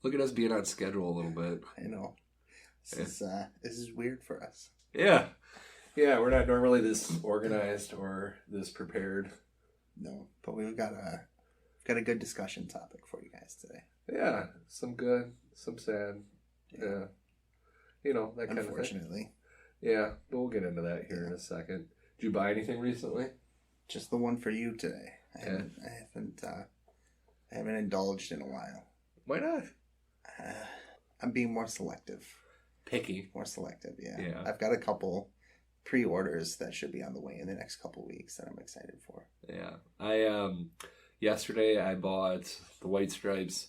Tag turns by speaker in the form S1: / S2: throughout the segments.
S1: Look at us being on schedule a little bit.
S2: I know. This is weird for us.
S1: Yeah. Yeah, we're not normally this organized or this prepared.
S2: No, but we've got a good discussion topic for you guys today.
S1: Yeah, some good, some sad. Yeah. You know, that kind of thing.
S2: Unfortunately.
S1: Yeah, but we'll get into that here in a second. Did you buy anything recently?
S2: Just the one for you today. I haven't indulged in a while.
S1: Why not?
S2: I'm being more selective.
S1: Picky.
S2: More selective, yeah.
S1: Yeah.
S2: I've got a couple pre-orders that should be on the way in the next couple weeks that I'm excited for.
S1: Yeah. Yesterday I bought the White Stripes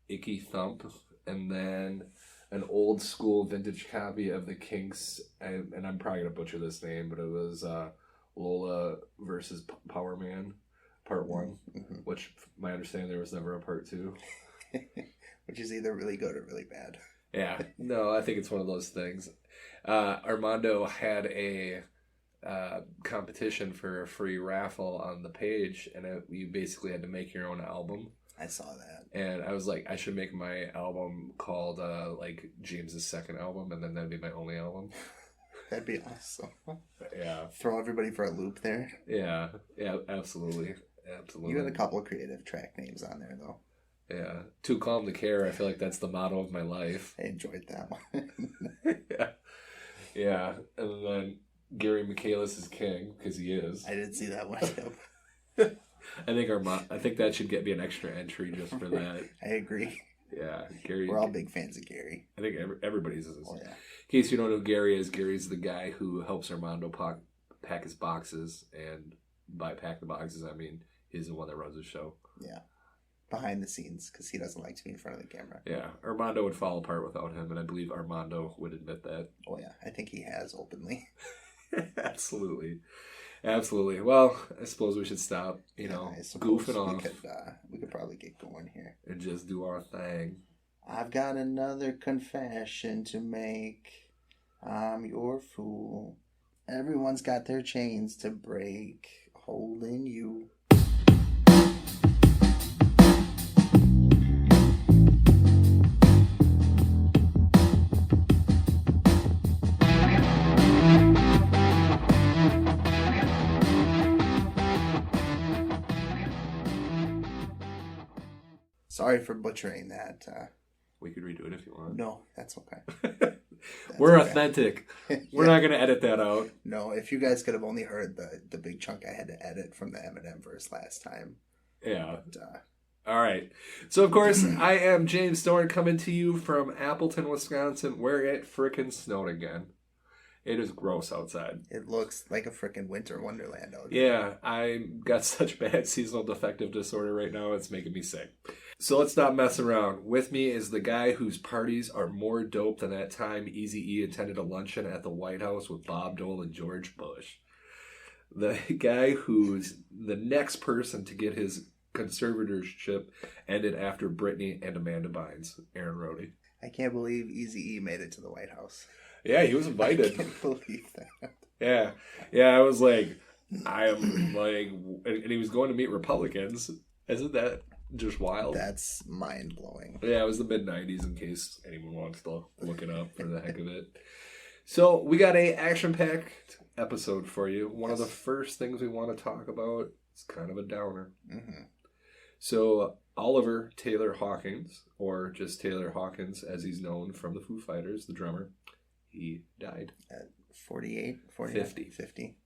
S1: Icky Thump and then an old school vintage copy of the Kinks, and I'm probably going to butcher this name, but it was Lola versus Power Man, Part 1,
S2: mm-hmm.
S1: which my understanding there was never a Part 2.
S2: Which is either really good or really bad.
S1: Yeah, no, I think it's one of those things. Armando had a competition for a free raffle on the page, and you basically had to make your own album.
S2: I saw that.
S1: And I was like, I should make my album called like James's second album, and then that'd be my only album.
S2: That'd be awesome.
S1: Yeah.
S2: Throw everybody for a loop there.
S1: Yeah, absolutely.
S2: You had a couple of creative track names on there, though.
S1: Yeah. Too Calm to Care, I feel like that's the motto of my life.
S2: I enjoyed that one.
S1: Yeah. Yeah. And then Gary Michaelis is king, because he is.
S2: I did see that one.
S1: I think that should be an extra entry just for that.
S2: I agree.
S1: Yeah, Gary.
S2: We're all big fans of Gary.
S1: I think everybody's is.
S2: Oh, yeah.
S1: In case you don't know who Gary is, Gary's the guy who helps Armando pack his boxes, and by pack the boxes, I mean he's the one that runs the show.
S2: Yeah. Behind the scenes, because he doesn't like to be in front of the camera.
S1: Yeah, Armando would fall apart without him, and I believe Armando would admit that.
S2: Oh, yeah. I think he has openly.
S1: Absolutely. Well, I suppose we should stop, goofing off.
S2: We could probably get going here.
S1: And just do our thing.
S2: I've got another confession to make. I'm your fool. Everyone's got their chains to break. Holding you. Sorry for butchering that.
S1: We could redo it if you want.
S2: No, that's okay.
S1: We're okay. Authentic. We're not going to edit that out.
S2: No, if you guys could have only heard the big chunk I had to edit from the Eminem verse last time.
S1: Yeah. But, all right. So, of course, I am James Thorne coming to you from Appleton, Wisconsin, where it frickin' snowed again. It is gross outside.
S2: It looks like a frickin' winter wonderland out
S1: there. Yeah, I got such bad seasonal defective disorder right now, it's making me sick. So let's not mess around. With me is the guy whose parties are more dope than that time Eazy-E attended a luncheon at the White House with Bob Dole and George Bush. The guy who's the next person to get his conservatorship ended after Britney and Amanda Bynes, Aaron Rohde.
S2: I can't believe Eazy-E made it to the White House.
S1: Yeah, he was invited.
S2: I can't believe that.
S1: Yeah, I was like, and he was going to meet Republicans. Isn't that just wild?
S2: That's mind-blowing.
S1: Yeah, it was the mid-90s in case anyone wants to look it up for the heck of it. So we got a action-packed episode for you. One of the first things we want to talk about is kind of a downer.
S2: Mm-hmm.
S1: So Oliver Taylor Hawkins, or just Taylor Hawkins as he's known from the Foo Fighters, the drummer, he died.
S2: At 48?
S1: 50.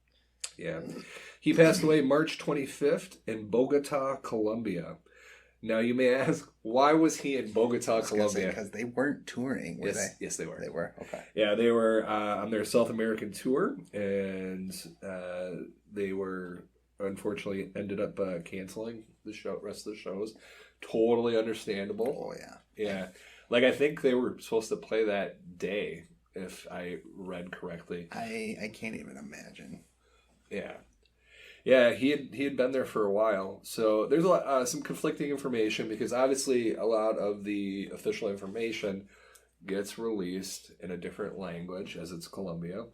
S1: Yeah. He passed away March 25th in Bogota, Colombia. Now, you may ask, why was he in Bogota, Colombia?
S2: Because they weren't touring, were they?
S1: Yes, they were.
S2: They were? Okay.
S1: Yeah, they were on their South American tour, and they were, unfortunately, ended up canceling the rest of the shows. Totally understandable.
S2: Oh, yeah.
S1: Yeah. Like, I think they were supposed to play that day, if I read correctly.
S2: I can't even imagine.
S1: Yeah, he had been there for a while. So there's some conflicting information, because obviously a lot of the official information gets released in a different language, as it's Colombia,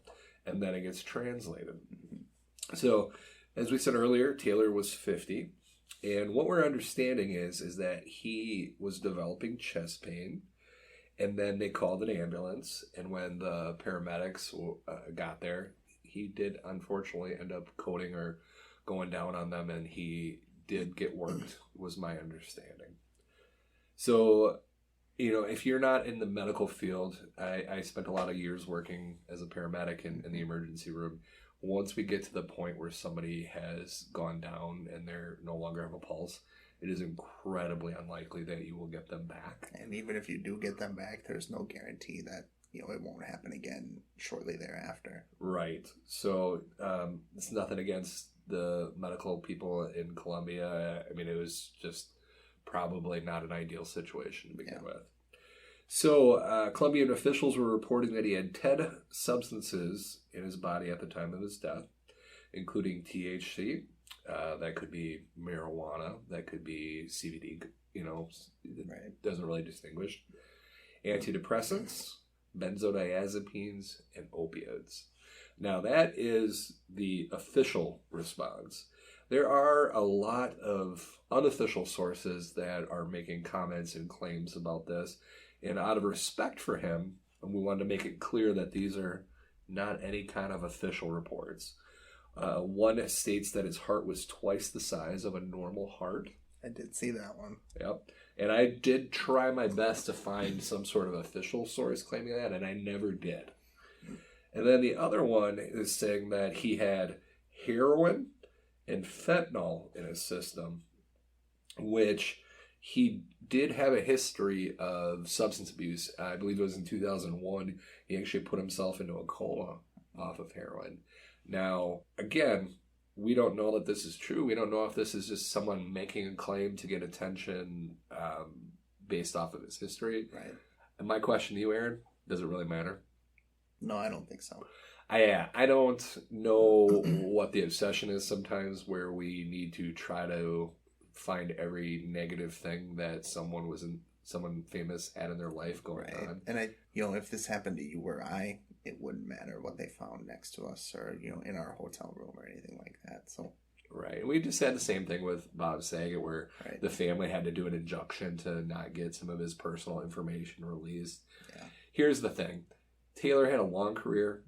S1: and then it gets translated. So, as we said earlier, Taylor was 50. And what we're understanding is that he was developing chest pain, and then they called an ambulance. And when the paramedics got there, he did unfortunately end up coding or going down on them, and he did get worked, was my understanding. So, if you're not in the medical field, I spent a lot of years working as a paramedic in the emergency room. Once we get to the point where somebody has gone down and they're no longer have a pulse, it is incredibly unlikely that you will get them back.
S2: And even if you do get them back, there's no guarantee that it won't happen again shortly thereafter.
S1: Right. So it's nothing against the medical people in Colombia. I mean, it was just probably not an ideal situation to begin with. So Colombian officials were reporting that he had 10 substances in his body at the time of his death, including THC. That could be marijuana. That could be CBD. It doesn't really distinguish. Antidepressants, benzodiazepines, and opiates. Now, that is the official response. There are a lot of unofficial sources that are making comments and claims about this. And out of respect for him, we wanted to make it clear that these are not any kind of official reports. One states that his heart was twice the size of a normal heart.
S2: I did see that one.
S1: Yep. And I did try my best to find some sort of official source claiming that, and I never did. And then the other one is saying that he had heroin and fentanyl in his system, which he did have a history of substance abuse. I believe it was in 2001. He actually put himself into a coma off of heroin. Now, again, we don't know that this is true. We don't know if this is just someone making a claim to get attention based off of his history.
S2: Right.
S1: And my question to you, Aaron, does it really matter?
S2: No, I don't think so.
S1: I don't know what the obsession is sometimes, where we need to try to find every negative thing that someone famous had in their life going on.
S2: And if this happened to you or I, it wouldn't matter what they found next to us or, in our hotel room or anything like that. So.
S1: Right. We just had the same thing with Bob Saget, where the family had to do an injunction to not get some of his personal information released.
S2: Yeah.
S1: Here's the thing. Taylor had a long career.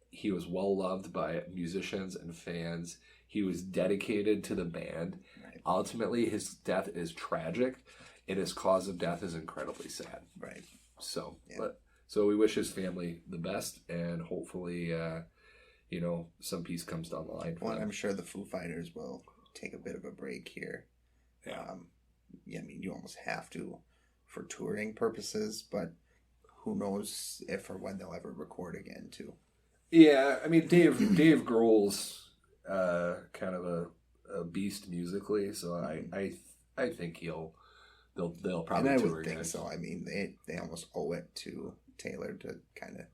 S1: He was well loved by musicians and fans. He was dedicated to the band.
S2: Right.
S1: Ultimately, his death is tragic, and his cause of death is incredibly sad.
S2: Right.
S1: So, so we wish his family the best, and hopefully, some peace comes down the line.
S2: Well, I'm sure the Foo Fighters will take a bit of a break here.
S1: Yeah.
S2: I mean, you almost have to for touring purposes, but who knows if or when they'll ever record again, too.
S1: Yeah, I mean, Dave Grohl's kind of a beast musically, so I think they'll probably
S2: and I
S1: tour
S2: would
S1: again.
S2: think so. I mean, they almost owe it to Taylor to kind of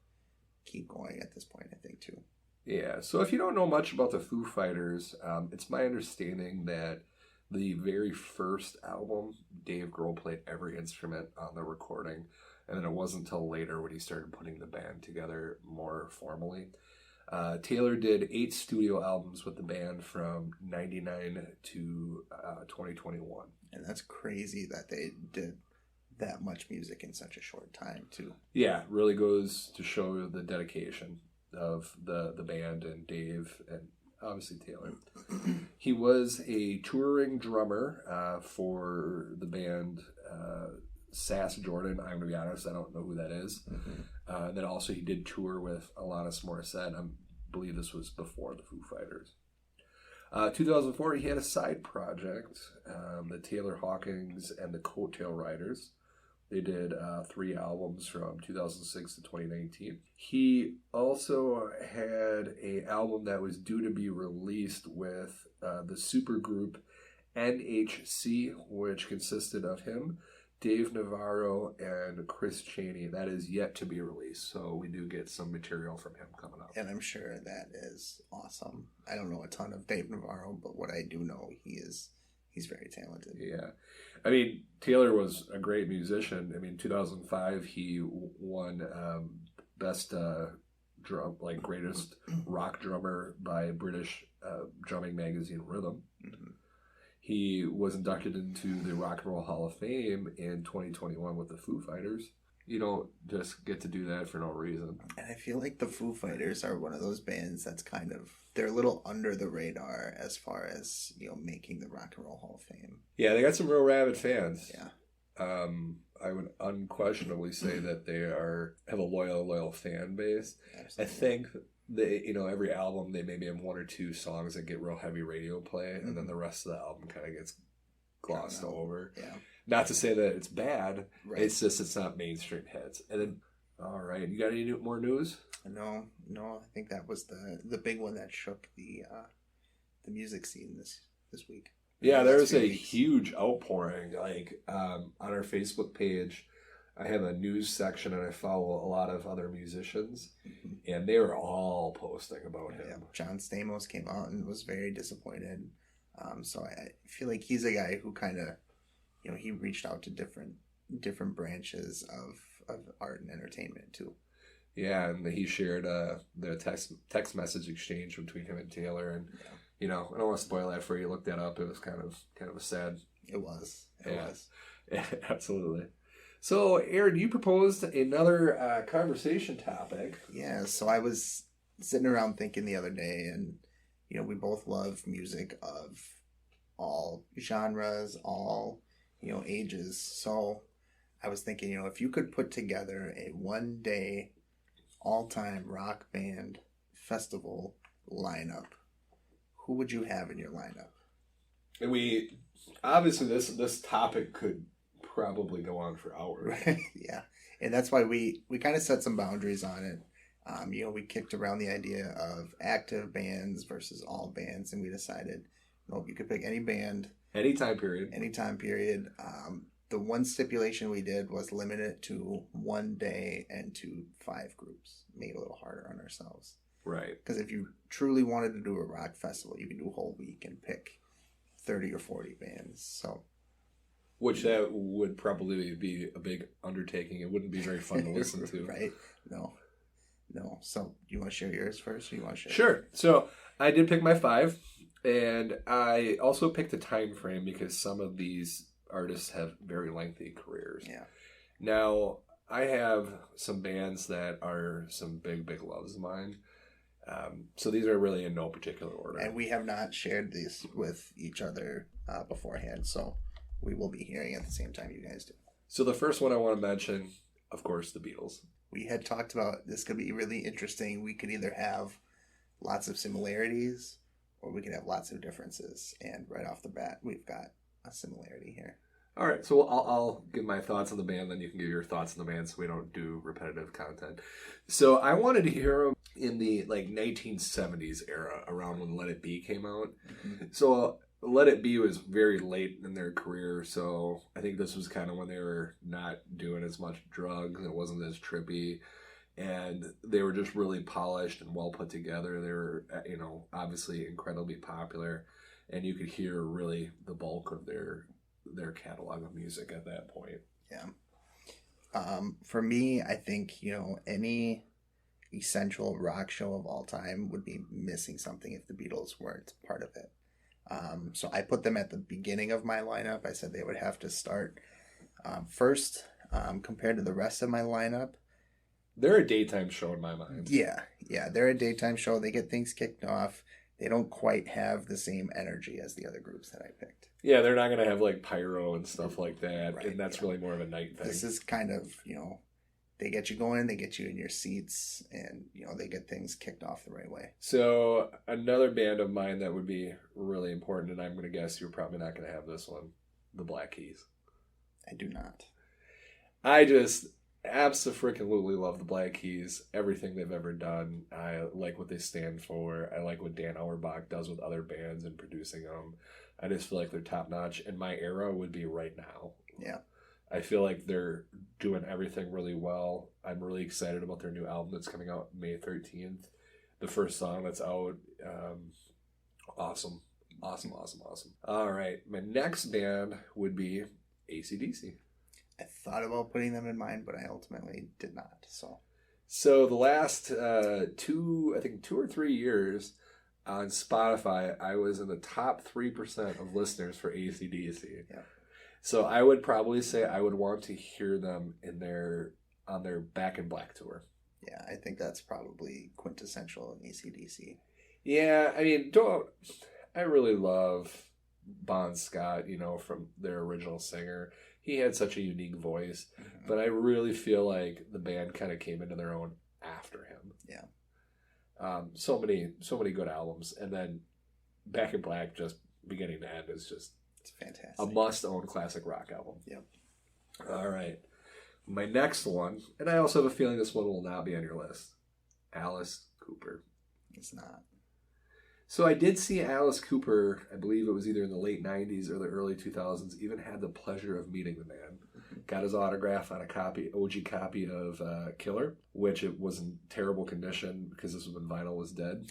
S2: keep going at this point, I think, too.
S1: Yeah, so if you don't know much about the Foo Fighters, it's my understanding that the very first album, Dave Grohl played every instrument on the recording, and then it wasn't until later when he started putting the band together more formally. Taylor did 8 studio albums with the band from 1999 to 2021.
S2: And that's crazy that they did that much music in such a short time, too.
S1: Yeah, really goes to show the dedication of the band and Dave and obviously Taylor. He was a touring drummer for the band Sass Jordan. I'm going to be honest, I don't know who that is. Mm-hmm. Then also he did tour with Alanis Morissette. I believe this was before the Foo Fighters. 2004, he had a side project, the Taylor Hawkins and the Coattail Riders. They did 3 albums from 2006 to 2019. He also had an album that was due to be released with the supergroup NHC, which consisted of him, Dave Navarro, and Chris Chaney. That is yet to be released, so we do get some material from him coming up.
S2: And I'm sure that is awesome. I don't know a ton of Dave Navarro, but what I do know, he's very talented.
S1: Yeah. I mean, Taylor was a great musician. I mean, 2005, he won best greatest rock drummer by British drumming magazine Rhythm. Mm-hmm. He was inducted into the Rock and Roll Hall of Fame in 2021 with the Foo Fighters. You don't just get to do that for no reason.
S2: And I feel like the Foo Fighters are one of those bands that's kind of, they're a little under the radar as far as, making the Rock and Roll Hall of Fame.
S1: Yeah, they got some real rabid fans.
S2: Yeah.
S1: I would unquestionably say that they have a loyal fan base.
S2: Absolutely.
S1: I think they, every album they maybe have one or two songs that get real heavy radio play, and then the rest of the album kind of gets glossed over.
S2: Yeah.
S1: Not to say that it's bad.
S2: Right.
S1: It's just it's not mainstream hits. And then, all right, you got any more news?
S2: No. I think that was the big one that shook the music scene this week.
S1: Yeah, there was a
S2: weeks.
S1: huge outpouring. Like on our Facebook page, I have a news section, and I follow a lot of other musicians, and they were all posting about him.
S2: Yeah. John Stamos came out and was very disappointed. So I feel like he's a guy who kind of, he reached out to different branches of art and entertainment too.
S1: Yeah, and he shared the text message exchange between him and Taylor, and I don't want to spoil that for you. Look that up. It was kind of a sad.
S2: It was.
S1: Yeah, absolutely. So, Aaron, you proposed another conversation topic.
S2: Yeah. So I was sitting around thinking the other day, and we both love music of all genres, all ages. So I was thinking, if you could put together a 1-day all-time rock band festival lineup, who would you have in your lineup?
S1: And we obviously this topic could probably go on for hours.
S2: Yeah, and that's why we kind of set some boundaries on it. We kicked around the idea of active bands versus all bands, and we decided, you could pick any band,
S1: Any time period.
S2: The one stipulation we did was limit it to 1 day and to 5 groups. Made it a little harder on ourselves.
S1: Right.
S2: Because if you truly wanted to do a rock festival, you could do a whole week and pick 30 or 40 bands. So,
S1: which that would probably be a big undertaking. It wouldn't be very fun to listen to.
S2: Right? No. So, you want to share yours first, or you want to share?
S1: Sure. So I did pick my 5, and I also picked a time frame because some of these artists have very lengthy careers.
S2: Yeah.
S1: Now, I have some bands that are some big loves of mine. So these are really in no particular order.
S2: And we have not shared these with each other beforehand, so we will be hearing at the same time you guys do.
S1: So the first one I want to mention, of course, the Beatles.
S2: We had talked about this could be really interesting. We could either have lots of similarities or we could have lots of differences. And right off the bat, we've got a similarity here.
S1: All right, so I'll give my thoughts on the band, then you can give your thoughts on the band so we don't do repetitive content. So I wanted to hear them in the 1970s era, around when Let It Be came out.
S2: Mm-hmm.
S1: So Let It Be was very late in their career, so I think this was kind of when they were not doing as much drugs. It wasn't as trippy, and they were just really polished and well put together. They were, obviously incredibly popular, and you could hear really the bulk of their catalog of music at that point.
S2: Yeah. For me, I think, any essential rock show of all time would be missing something if the Beatles weren't part of it. So I put them at the beginning of my lineup. I said they would have to start first compared to the rest of my lineup.
S1: They're a daytime show in my mind.
S2: Yeah. They're a daytime show. They get things kicked off. They don't quite have the same energy as the other groups that I picked.
S1: Yeah, they're not going to have pyro and stuff like that.
S2: Right,
S1: and that's really more of a night thing.
S2: This is kind of, they get you going, they get you in your seats, and, they get things kicked off the right way.
S1: So another band of mine that would be really important, and I'm going to guess you're probably not going to have this one, the Black Keys.
S2: I do not.
S1: I just absolutely love the Black Keys, everything they've ever done. I like what they stand for. I like what Dan Auerbach does with other bands and producing them. I just feel like they're top notch, and my era would be right now.
S2: Yeah.
S1: I feel like they're doing everything really well. I'm really excited about their new album that's coming out May 13th. The first song that's out, awesome. All right, my next band would be AC/DC.
S2: I thought about putting them in mine, but I ultimately did not. So
S1: the last 2 or 3 years, on Spotify, I was in the top 3% of listeners for AC/DC.
S2: Yeah.
S1: So I would probably say I would want to hear them on their Back in Black tour.
S2: Yeah, I think that's probably quintessential in AC/DC.
S1: Yeah, I mean, I really love Bon Scott, from their original singer. He had such a unique voice, but I really feel like the band kind of came into their own after him.
S2: Yeah.
S1: So many good albums, and then Back in Black, just beginning to end, is just
S2: it's fantastic.
S1: a must-own classic rock album.
S2: Yep.
S1: All right. My next one, and I also have a feeling this one will not be on your list, Alice Cooper.
S2: It's not.
S1: So I did see Alice Cooper, I believe it was either in the late 90s or the early 2000s, even had the pleasure of meeting the man. Got his autograph on a OG copy of Killer, which it was in terrible condition because this was when vinyl was dead.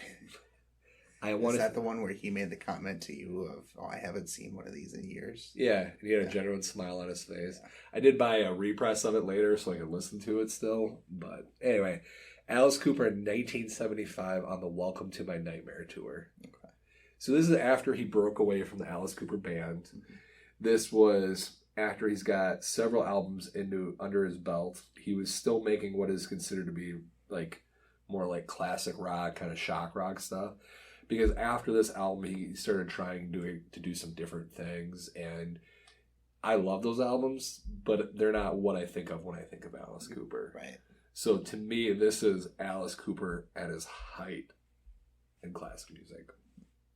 S2: Is that the one where he made the comment to you of, I haven't seen one of these in years?
S1: Yeah, and he had a genuine smile on his face. Yeah. I did buy a repress of it later so I could listen to it still. But anyway, Alice Cooper in 1975 on the Welcome to My Nightmare tour.
S2: Okay.
S1: So this is after he broke away from the Alice Cooper band. Mm-hmm. This was after he's got several albums under his belt. He was still making what is considered to be more like classic rock, kind of shock rock stuff. Because after this album, he started trying to do some different things, and I love those albums, but they're not what I think of when I think of Alice Cooper.
S2: Right.
S1: So to me, this is Alice Cooper at his height in classic music.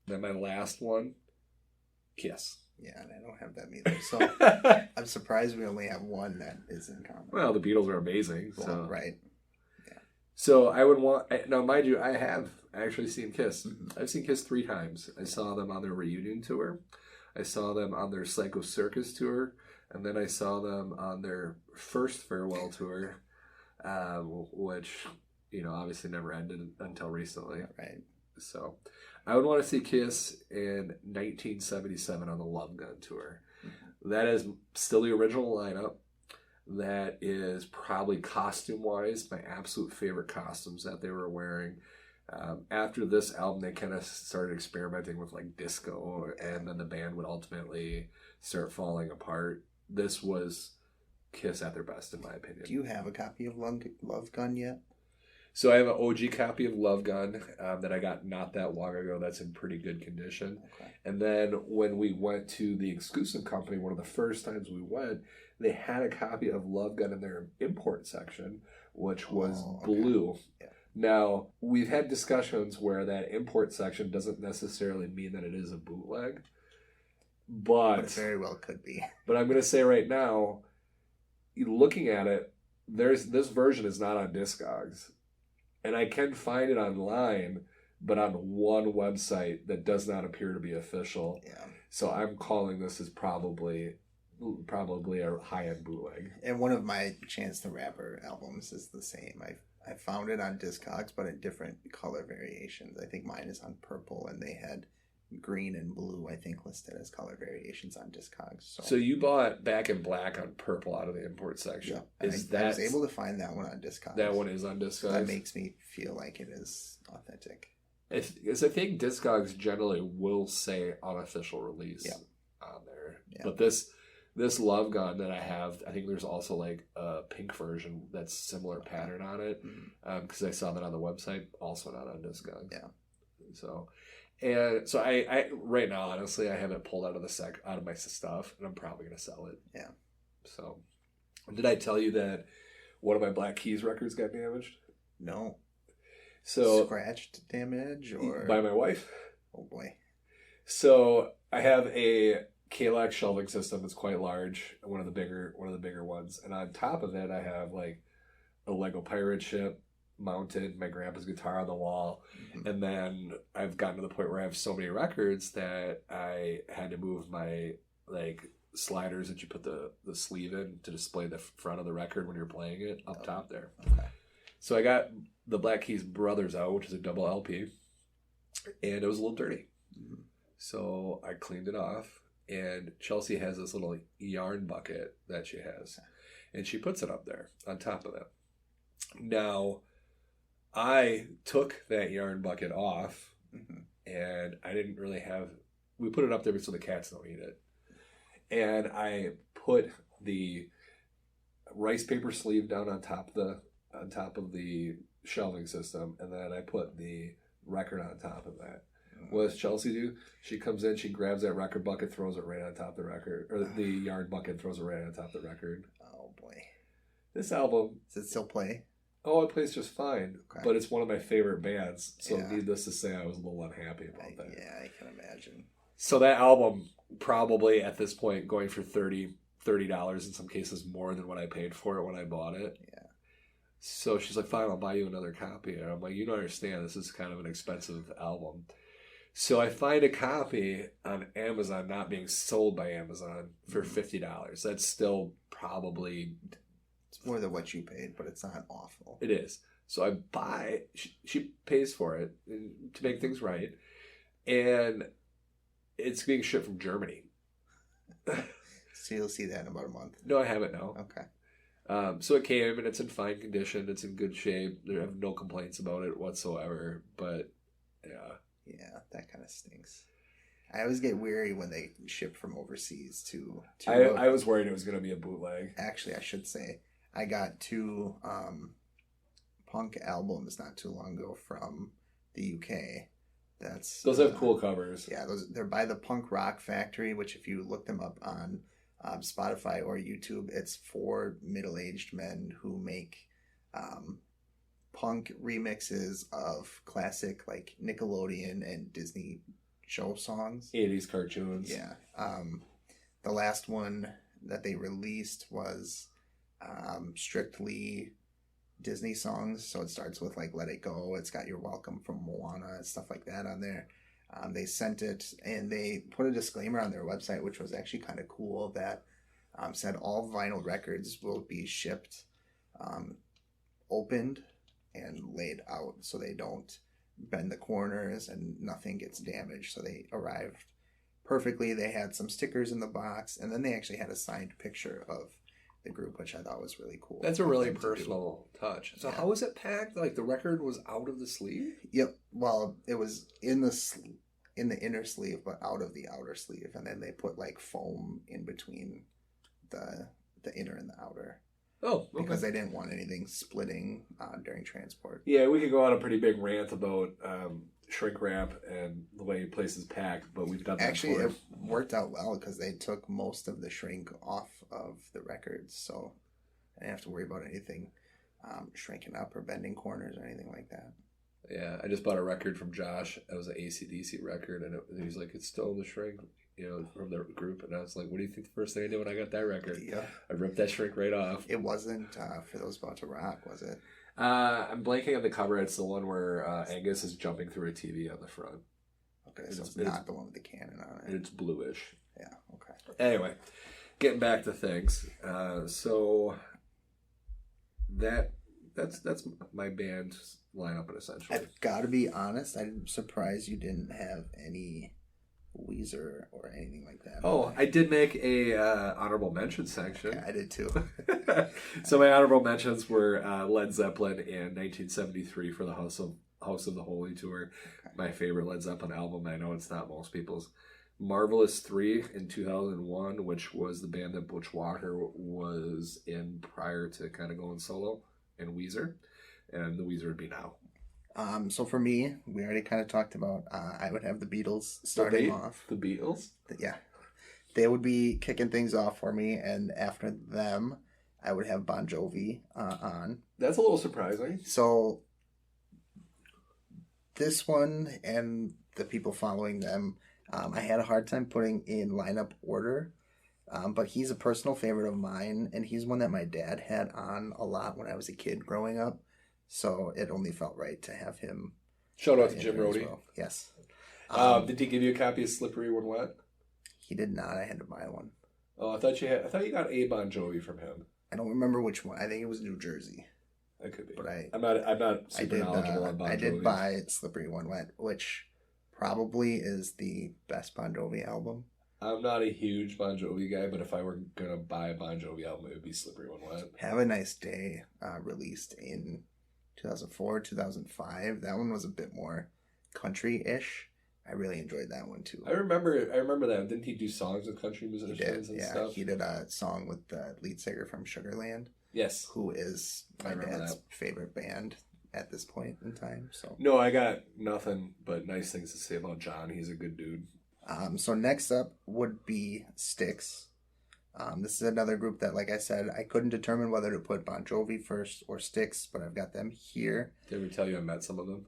S1: Then my last one, Kiss.
S2: Yeah, and I don't have them either. So I'm surprised we only have one that is in common.
S1: Well, the Beatles are amazing.
S2: Well,
S1: so.
S2: Right.
S1: So I would want, now mind you, I have actually seen Kiss.
S2: Mm-hmm.
S1: I've seen Kiss 3 times. I saw them on their reunion tour. I saw them on their Psycho Circus tour. And then I saw them on their first farewell tour, which, obviously never ended until recently.
S2: Right.
S1: So I would want to see Kiss in 1977 on the Love Gun tour. Mm-hmm. That is still the original lineup. That is probably costume-wise my absolute favorite costumes that they were wearing. After this album, they kind of started experimenting with disco, and then the band would ultimately start falling apart. This was Kiss at their best, in my opinion.
S2: Do you have a copy of Love Gun yet?
S1: So I have an OG copy of Love Gun that I got not that long ago. That's in pretty good condition.
S2: Okay.
S1: And then when we went to the exclusive company, one of the first times we went, they had a copy of Love Gun in their import section, which was blue.
S2: Yeah.
S1: Now, we've had discussions where that import section doesn't necessarily mean that it is a bootleg. But
S2: it very well could be.
S1: But I'm going to say right now, looking at it, this version is not on Discogs. And I can find it online, but on one website that does not appear to be official.
S2: Yeah.
S1: So I'm calling this as probably a high-end bootleg.
S2: And one of my Chance the Rapper albums is the same. I found it on Discogs, but in different color variations. I think mine is on purple, and they had green and blue, I think, listed as color variations on Discogs.
S1: So you bought Back in Black on purple out of the import section.
S2: Yeah, I was able to find that one on Discogs.
S1: That one is on Discogs.
S2: That makes me feel like it is authentic.
S1: Because I think Discogs generally will say unofficial release on there. Yeah. But this Love Gun that I have, I think there's also a pink version that's similar pattern on it. Because I saw that on the website, also not on Discogs.
S2: Yeah.
S1: So I right now, honestly, I have it pulled out of my stuff, and I'm probably gonna sell it.
S2: Yeah.
S1: So, did I tell you that one of my Black Keys records got damaged?
S2: No.
S1: So
S2: scratched, damage, or
S1: by my wife?
S2: Oh boy.
S1: So I have a Kalex shelving system that's quite large, one of the bigger ones, and on top of it, I have a Lego pirate ship mounted, my grandpa's guitar on the wall, and then I've gotten to the point where I have so many records that I had to move my sliders that you put the sleeve in to display the front of the record when you're playing it up top there.
S2: Okay.
S1: So I got the Black Keys Brothers out, which is a double LP, and it was a little dirty. So I cleaned it off, and Chelsea has this little yarn bucket that she has, and she puts it up there on top of it. Now, I took that yarn bucket off and I didn't really have. We put it up there so the cats don't eat it, and I put the rice paper sleeve down on top of the shelving system, and then I put the record on top of that. What does Chelsea do? She comes in, she grabs that record bucket, throws it right on top of the record, or the yarn bucket, throws it right on top of the record.
S2: Oh boy.
S1: This album,
S2: Does it still play?
S1: oh, it plays just fine,
S2: Okay.
S1: but it's one of my favorite bands. So
S2: Yeah.
S1: needless to say, I was a little unhappy about that.
S2: Yeah, I can imagine.
S1: So that album, probably at this point, going for $30 in some cases more than what I paid for it when I bought it.
S2: Yeah.
S1: So she's like, fine, I'll buy you another copy. And I'm like, you don't understand, this is kind of an expensive album. So I find a copy on Amazon not being sold by Amazon for $50. That's still probably...
S2: It's more than what you paid, but it's not awful.
S1: It is. So I buy, she pays for it to make things right. And it's being shipped from Germany.
S2: So you'll see that in about a month.
S1: No, I haven't now.
S2: Okay.
S1: So it came and it's in fine condition. It's in good shape. I have no complaints about it whatsoever. But yeah.
S2: Yeah, that kind of stinks. I always get weary when they ship from overseas to
S1: I was worried it was going to be a bootleg.
S2: Actually, I should say I got 2 punk albums not too long ago from the UK.
S1: Those have cool covers.
S2: Yeah, they're by the Punk Rock Factory, which if you look them up on Spotify or YouTube, it's 4 middle-aged men who make punk remixes of classic like Nickelodeon and Disney show songs.
S1: 80s cartoons.
S2: Yeah. The last one that they released was strictly Disney songs. So it starts with like Let It Go. It's got You're Welcome from Moana and stuff like that on there. They sent it and they put a disclaimer on their website, which was actually kind of cool, that said all vinyl records will be shipped opened and laid out so they don't bend the corners and nothing gets damaged. So they arrived perfectly. They had some stickers in the box, and then they actually had a signed picture of the group, which I thought was really cool.
S1: That's a really personal touch. So
S2: Yeah.
S1: how was it packed? Like the record was out of the sleeve?
S2: Yep. Well, it was in the inner sleeve, but out of the outer sleeve, and then they put like foam in between the inner and the outer.
S1: Oh, okay.
S2: Because they didn't want anything splitting during transport.
S1: Yeah, we could go on a pretty big rant about shrink wrap and the way places pack, but we've done that
S2: Actually,
S1: before.
S2: it worked out well because they took most of the shrink off of the records, so I didn't have to worry about anything shrinking up or bending corners or anything like that.
S1: Yeah, I just bought a record from Josh. It was an AC/DC record, and he's like, it's still in the shrink, from their group. And I was like, what do you think the first thing I did when I got that record?
S2: Yeah.
S1: I ripped that shrink right off.
S2: It wasn't For Those About to Rock, was it?
S1: I'm blanking on the cover. It's the one where Angus is jumping through a TV on the front.
S2: Okay, so it's
S1: It's-
S2: not the one with the cannon on
S1: And
S2: it.
S1: it's bluish.
S2: Yeah, okay.
S1: Anyway, getting back to things. So that's my band lineup essentially.
S2: I've got to be honest, I'm surprised you didn't have any Weezer or anything like that.
S1: Oh, I did make a honorable mention section.
S2: Yeah, I did too.
S1: So my honorable mentions were Led Zeppelin in 1973 for the House of the Holy tour.
S2: Okay.
S1: My favorite Led Zeppelin album. I know it's not most people's. Marvelous 3 in 2001, which was the band that Butch Walker was in prior to kind of going solo, and Weezer. And the Weezer would be now.
S2: So for me, we already kind of talked about, I would have the Beatles starting off.
S1: The Beatles?
S2: Yeah. They would be kicking things off for me, and after them, I would have Bon Jovi on.
S1: That's a little surprising.
S2: So this one and the people following them, I had a hard time putting in lineup order, but he's a personal favorite of mine, and he's one that my dad had on a lot when I was a kid growing up, so it only felt right to have him.
S1: Shout out to
S2: in
S1: Jim
S2: there as
S1: Rhodey.
S2: well. Yes.
S1: Did he give you a copy of Slippery When Wet?
S2: He did not. I had to buy one.
S1: Oh, I thought you got a Bon Jovi from him.
S2: I don't remember which one. I think it was New Jersey.
S1: That could be.
S2: But
S1: I'm not super knowledgeable on Bon Jovi.
S2: I did buy Slippery When Wet, which probably is the best Bon Jovi album.
S1: I'm not a huge Bon Jovi guy, but if I were gonna buy a Bon Jovi album, it would be Slippery When Wet.
S2: Have a Nice Day, released in 2004, 2005. That one was a bit more country-ish, I really enjoyed that one too.
S1: I remember that. Didn't he do songs with country
S2: He
S1: musicians
S2: did,
S1: and
S2: yeah.
S1: stuff?
S2: He did a song with the lead singer from Sugarland,
S1: Yes.
S2: who is
S1: I
S2: my
S1: remember
S2: dad's
S1: that.
S2: favorite band at this point in time. So,
S1: No, I got nothing but nice things to say about John. He's a good dude.
S2: so next up would be Styx. This is another group that, like I said, I couldn't determine whether to put Bon Jovi first or Styx, but I've got them here.
S1: Did I ever tell you I met some of them?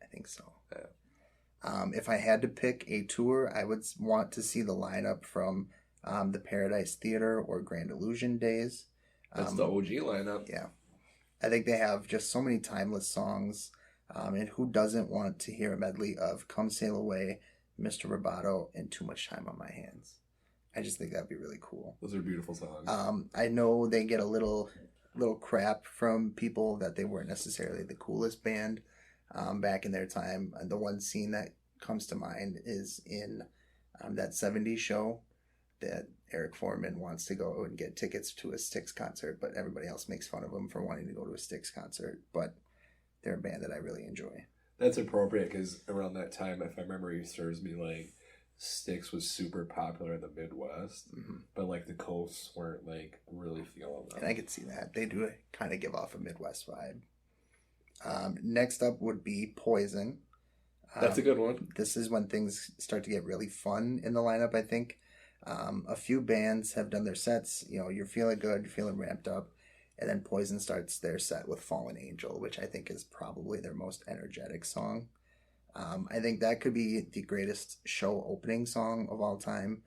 S2: I think so.
S1: Yeah.
S2: If I had to pick a tour, I would want to see the lineup from the Paradise Theater or Grand Illusion days.
S1: That's the OG lineup.
S2: Yeah. I think they have just so many timeless songs. And who doesn't want to hear a medley of Come Sail Away, Mr. Roboto, and Too Much Time on My Hands? I just think that'd be really cool.
S1: Those are beautiful songs.
S2: I know they get a little crap from people that they weren't necessarily the coolest band back in their time. The one scene that comes to mind is in that 70s show that Eric Foreman wants to go and get tickets to a Styx concert, but everybody else makes fun of him for wanting to go to a Styx concert. But they're a band that I really enjoy.
S1: That's appropriate because around that time, if my memory serves me, like Styx was super popular in the Midwest, but like the coasts weren't like really feeling them.
S2: And I could see that. They do kind of give off a Midwest vibe. Next up would be Poison.
S1: That's a good one.
S2: This is when things start to get really fun in the lineup, I think. A few bands have done their sets. You know, you're feeling good, you're feeling ramped up. And then Poison starts their set with Fallen Angel, which I think is probably their most energetic song. I think that could be the greatest show opening song of all time,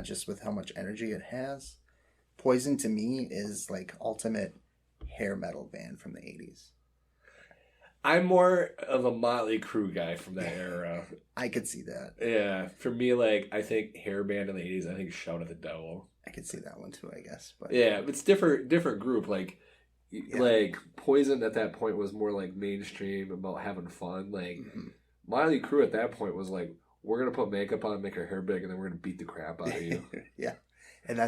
S2: just with how much energy it has. Poison to me is like ultimate hair metal band from the 80s.
S1: I'm more of a Motley Crue guy from that era.
S2: I could see that.
S1: Yeah, for me, like I think hair band in the 80s. I think Shout at the Devil.
S2: I could see that one too, I guess. But
S1: yeah, it's different group. Like Poison at that point was more like mainstream about having fun. Like Motley Crue at that point was like, we're gonna put makeup on, make our hair big, and then we're gonna beat the crap out of you.
S2: Yeah, and I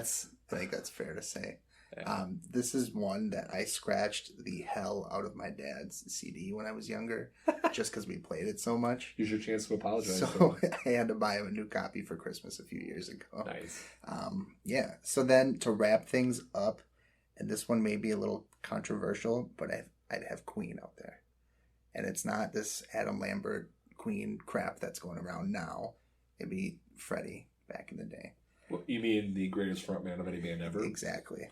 S2: think that's fair to say.
S1: Yeah.
S2: This is one that I scratched the hell out of my dad's CD when I was younger, just because we played it so much.
S1: Use your chance to apologize.
S2: So I had to buy him a new copy for Christmas a few years ago.
S1: Nice.
S2: Yeah. So then to wrap things up, and this one may be a little controversial, but I'd have Queen out there, and it's not this Adam Lambert Queen crap that's going around now. It'd be Freddie back in the day.
S1: Well, you mean the greatest frontman of any band ever?
S2: Exactly.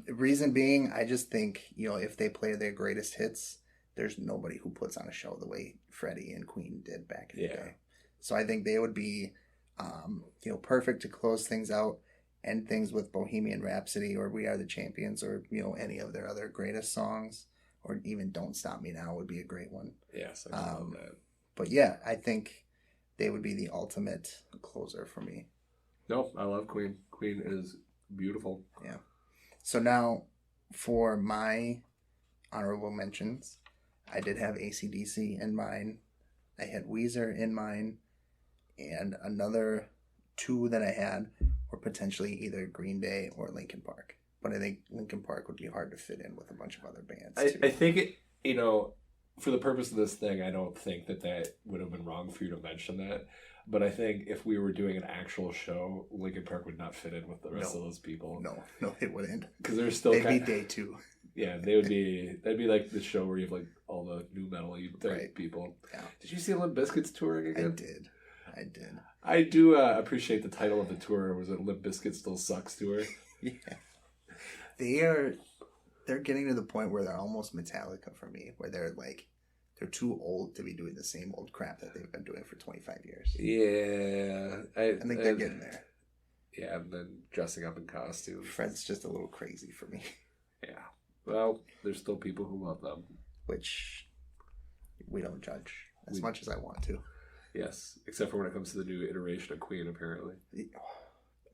S2: Reason being, I just think, if they play their greatest hits, there's nobody who puts on a show the way Freddie and Queen did back in the day. So I think they would be, perfect to close things out, end things with Bohemian Rhapsody or We Are the Champions or, any of their other greatest songs, or even Don't Stop Me Now would be a great one.
S1: Yes, I love that.
S2: But yeah, I think they would be the ultimate closer for me.
S1: No, I love Queen. Queen is beautiful.
S2: Yeah. So now, for my honorable mentions, I did have AC/DC in mine. I had Weezer in mine. And another two that I had were potentially either Green Day or Linkin Park. But I think Linkin Park would be hard to fit in with a bunch of other bands, too.
S1: I think it, for the purpose of this thing, I don't think that would have been wrong for you to mention that. But I think if we were doing an actual show, Linkin Park would not fit in with the rest of those people.
S2: No, they wouldn't.
S1: Because they're still
S2: They'd be day two.
S1: Yeah, that'd be like the show where you have like all the new metal people. Yeah. Did you see Limp Bizkit's touring again?
S2: I did.
S1: I do appreciate the title of the tour. Was it Limp Bizkit Still Sucks Tour?
S2: Yeah. They're getting to the point where they're almost Metallica for me, where they're too old to be doing the same old crap that they've been doing for 25 years.
S1: Yeah.
S2: I think they're getting there.
S1: Yeah, and then dressing up in costumes.
S2: Fred's just a little crazy for me.
S1: Yeah. Well, there's still people who love them.
S2: Which we don't judge as much as I want to.
S1: Yes, except for when it comes to the new iteration of Queen, apparently.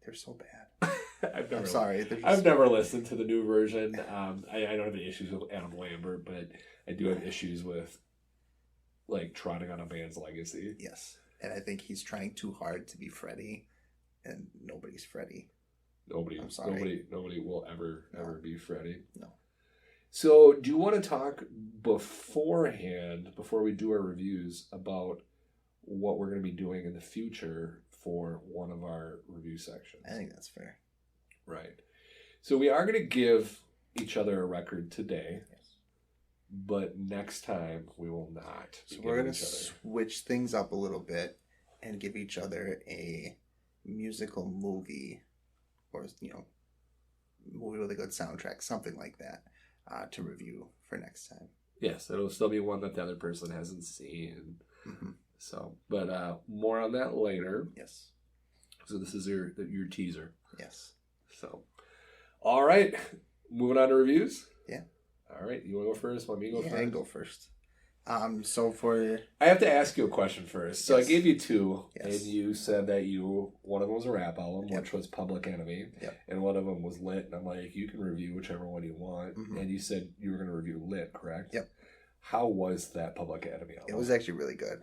S2: They're so bad.
S1: I'm
S2: sorry.
S1: I've never listened to the new version. I don't have any issues with Adam Lambert, but I do have issues with trotting on a band's legacy.
S2: Yes, and I think he's trying too hard to be Freddie, and nobody's Freddie. I'm sorry.
S1: Nobody will ever be Freddie.
S2: No.
S1: So, do you want to talk beforehand, before we do our reviews, about what we're going to be doing in the future for one of our review sections.
S2: I think that's fair.
S1: Right. So we are going to give each other a record today,
S2: Yes.
S1: but next time we will not.
S2: So we're going to switch things up a little bit and give each other a musical movie, or, you know, movie with a good soundtrack, something like that, to review for next time.
S1: Yes, it'll still be one that the other person hasn't seen.
S2: Mm-hmm.
S1: So, but more on that later.
S2: Yes.
S1: So this is your teaser.
S2: Yes.
S1: So, all right, moving on to reviews.
S2: Yeah.
S1: All right, you want to go first? Want me to go first?
S2: I can go first. So for
S1: I have to ask you a question first. So
S2: Yes.
S1: I gave you two,
S2: Yes.
S1: and you said that one of them was a rap album,
S2: Yep.
S1: which was Public Enemy,
S2: Yep.
S1: and one of them was Lit. And I'm like, you can review whichever one you want.
S2: Mhm.
S1: And you said you were going to review Lit, correct?
S2: Yep.
S1: How was that Public Enemy album?
S2: It was actually really good.